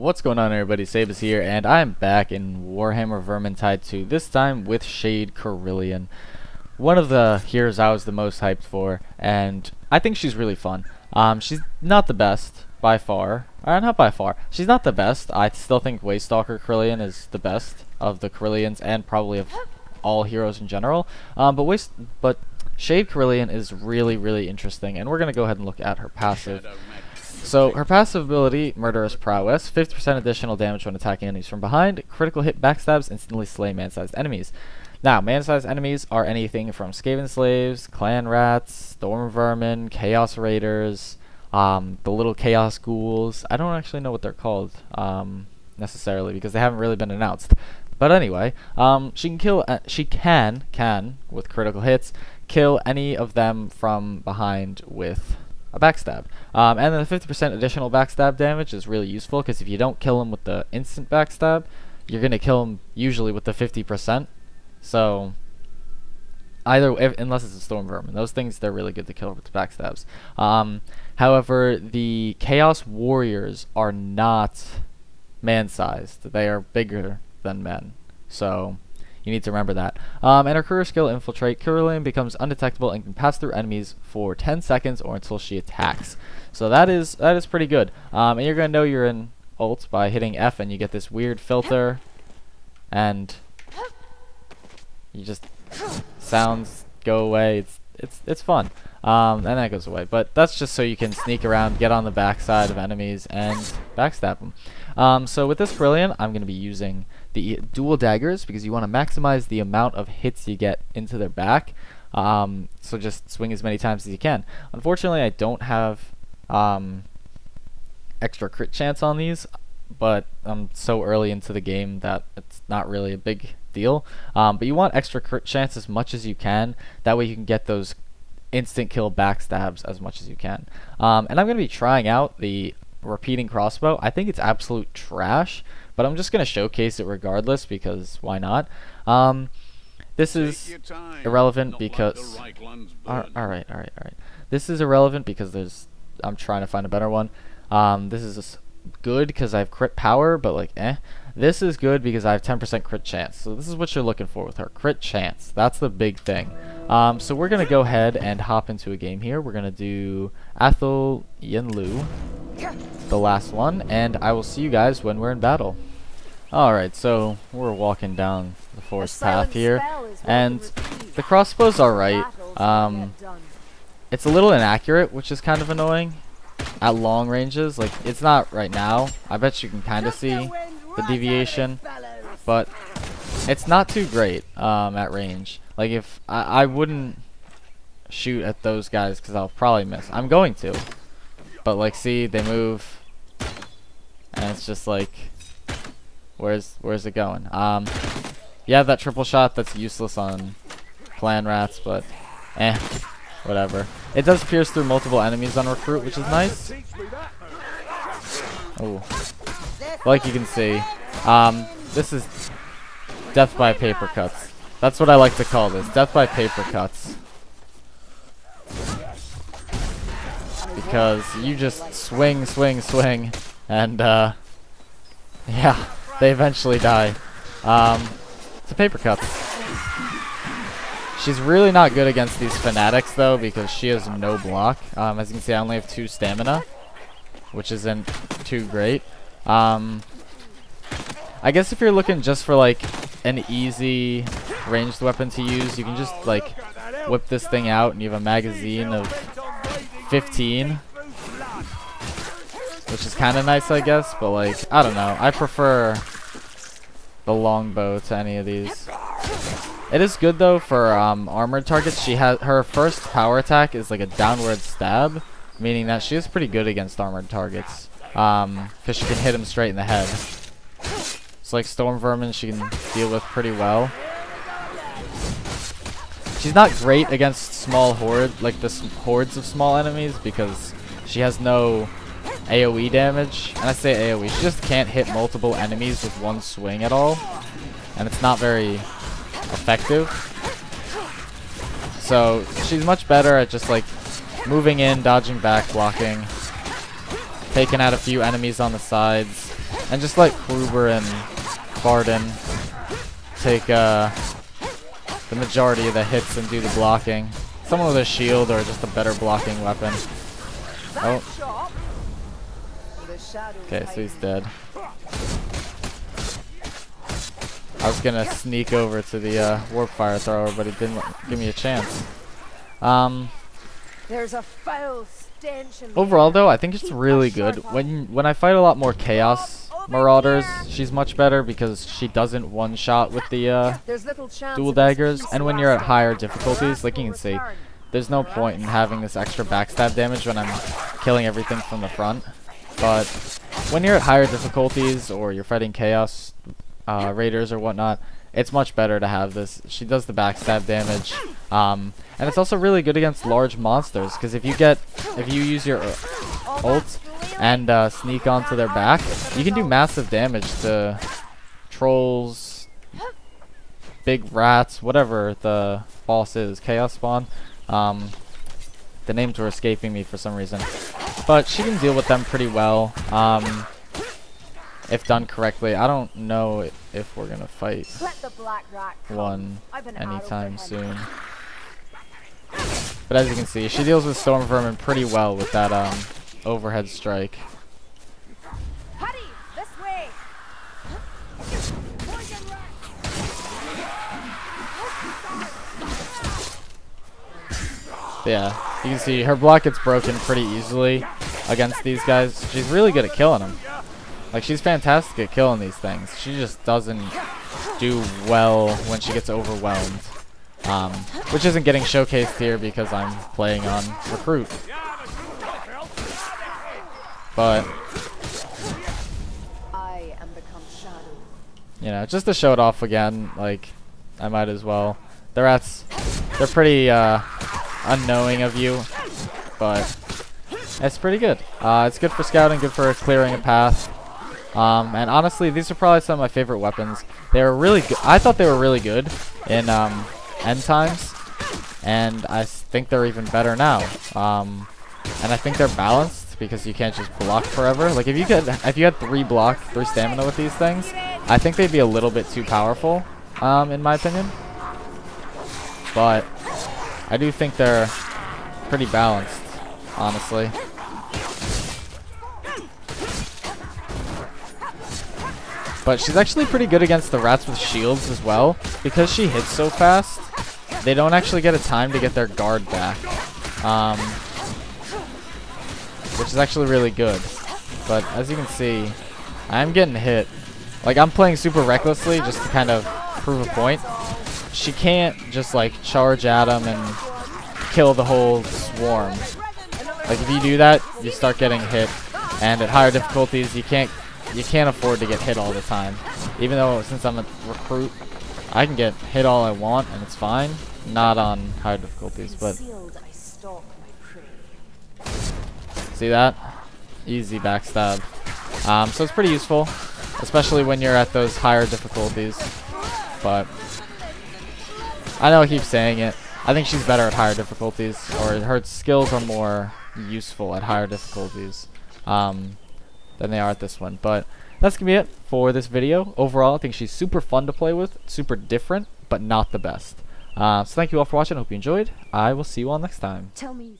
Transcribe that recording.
What's going on, everybody? Sabus here, and I'm back in Warhammer Vermintide 2, this time with Shade Kerillian. One of the heroes I was the most hyped for, and I think she's really fun. She's not the best, by far. Not by far. She's not the best. I still think Waystalker Kerillian is the best of the Kerillians, and probably of all heroes in general. But Shade Kerillian is really interesting, and we're going to go ahead and look at her passive. So, her passive ability, Murderous Prowess, 50% additional damage when attacking enemies from behind, critical hit backstabs, instantly slay man-sized enemies. Now, man-sized enemies are anything from Skaven Slaves, Clan Rats, Storm Vermin, Chaos Raiders, the little Chaos Ghouls. I don't actually know what they're called, necessarily, because they haven't really been announced. But anyway, she can, with critical hits, kill any of them from behind with a backstab. And then the 50% additional backstab damage is really useful, because if you don't kill him with the instant backstab, you're going to kill him usually with the 50%. So, unless it's a Storm Vermin. Those things, they're really good to kill with the backstabs. However, the Chaos Warriors are not man-sized. They are bigger than men. So, you need to remember that. And her career skill, Infiltrate, Kerillian becomes undetectable and can pass through enemies for 10 seconds or until she attacks. So that is pretty good. And you're going to know you're in ult by hitting F, and you get this weird filter, and you just sounds go away. It's fun. And that goes away. But that's just so you can sneak around, get on the backside of enemies, and backstab them. So with this Kerillian, I'm going to be using the dual daggers, because you want to maximize the amount of hits you get into their back. So just swing as many times as you can. Unfortunately, I don't have extra crit chance on these, but I'm so early into the game that it's not really a big deal. But you want extra crit chance as much as you can. That way you can get those instant kill backstabs as much as you can. And I'm going to be trying out the repeating crossbow. I think it's absolute trash, but I'm just going to showcase it regardless, because why not? This is irrelevant because alright. This is irrelevant because I'm trying to find a better one. This is good because I have crit power, but like This is good because I have 10% crit chance. So this is what you're looking for with her, crit chance. That's the big thing. So we're gonna go ahead and hop into a game here. We're gonna do Athel Yenlu, the last one, and I will see you guys when we're in battle. Alright, so we're walking down the forest path here, and the crossbow's alright. It's a little inaccurate, which is kind of annoying at long ranges. Like, it's not right now. I bet you can kind of see the deviation, but it's not too great at range. Like, if I wouldn't shoot at those guys because I'll probably miss. I'm going to, but like, see, they move, and it's just like, where's it going? You have that triple shot that's useless on Clan Rats, but whatever. It does pierce through multiple enemies on Recruit, which is nice. Oh, like you can see, this is death by paper cuts. That's what I like to call this, death by paper cuts. Because you just swing, and yeah, they eventually die. To paper cuts. She's really not good against these fanatics though, because she has no block. As you can see, I only have 2 stamina, which isn't too great. I guess if you're looking just for like an easy ranged weapon to use, you can just like whip this thing out and you have a magazine of 15, which is kind of nice, I guess, but like, I don't know, I prefer the longbow to any of these. It is good though for armored targets. She has her first power attack is like a downward stab, meaning that she is pretty good against armored targets, because she can hit him straight in the head. So like Storm Vermin, she can deal with pretty well. She's not great against small like the hordes of small enemies, because she has no AoE damage. And I say AoE, she just can't hit multiple enemies with one swing at all, and it's not very effective. So she's much better at just like moving in, dodging back, blocking, taking out a few enemies on the sides, And just let Kruber and Barden take the majority of the hits and do the blocking. Someone with a shield or just a better blocking weapon. Oh. Okay, so he's dead. I was gonna sneak over to the warp fire thrower, but he didn't give me a chance. There's a foul stench in Overall, though, I think it's really good. When I fight a lot more Chaos Marauders, she's much better because she doesn't one-shot with the dual daggers. And when you're at higher difficulties, like you can see, there's no point in having this extra backstab damage when I'm killing everything from the front. But when you're at higher difficulties or you're fighting Chaos Raiders or whatnot, it's much better to have this. She does the backstab damage, and it's also really good against large monsters because if you use your ult and sneak onto their back, you can do massive damage to trolls, big rats, whatever the boss is, Chaos Spawn. The names were escaping me for some reason, but she can deal with them pretty well. If done correctly. I don't know if we're gonna fight one anytime soon. But as you can see, she deals with Storm Vermin pretty well with that overhead strike. Yeah, you can see her block gets broken pretty easily against these guys. She's really good at killing them. Like, she's fantastic at killing these things. She just doesn't do well when she gets overwhelmed. Which isn't getting showcased here because I'm playing on Recruit. But, you know, just to show it off again, like, I might as well. The rats, they're pretty unknowing of you, but it's pretty good. It's good for scouting, good for clearing a path. And honestly, these are probably some of my favorite weapons. They were really good. I thought they were really good in end times, and I think they're even better now. And I think they're balanced because you can't just block forever. Like if you had 3 stamina with these things, I think they'd be a little bit too powerful, in my opinion. But I do think they're pretty balanced, honestly. But she's actually pretty good against the rats with shields as well. Because she hits so fast, they don't actually get a time to get their guard back. Which is actually really good. But as you can see, I'm getting hit. Like, I'm playing super recklessly just to kind of prove a point. She can't just, like, charge at them and kill the whole swarm. Like, if you do that, you start getting hit. And at higher difficulties, you can't afford to get hit all the time. Even though since I'm a recruit, I can get hit all I want and it's fine. Not on higher difficulties, but see that? Easy backstab. So it's pretty useful, especially when you're at those higher difficulties. But I know I keep saying it. I think she's better at higher difficulties, or her skills are more useful at higher difficulties. Than they are at this one. But that's gonna be it for this video. Overall, I think she's super fun to play with, super different, but not the best. So thank you all for watching. I hope you enjoyed. I will see you all next time. Tell me.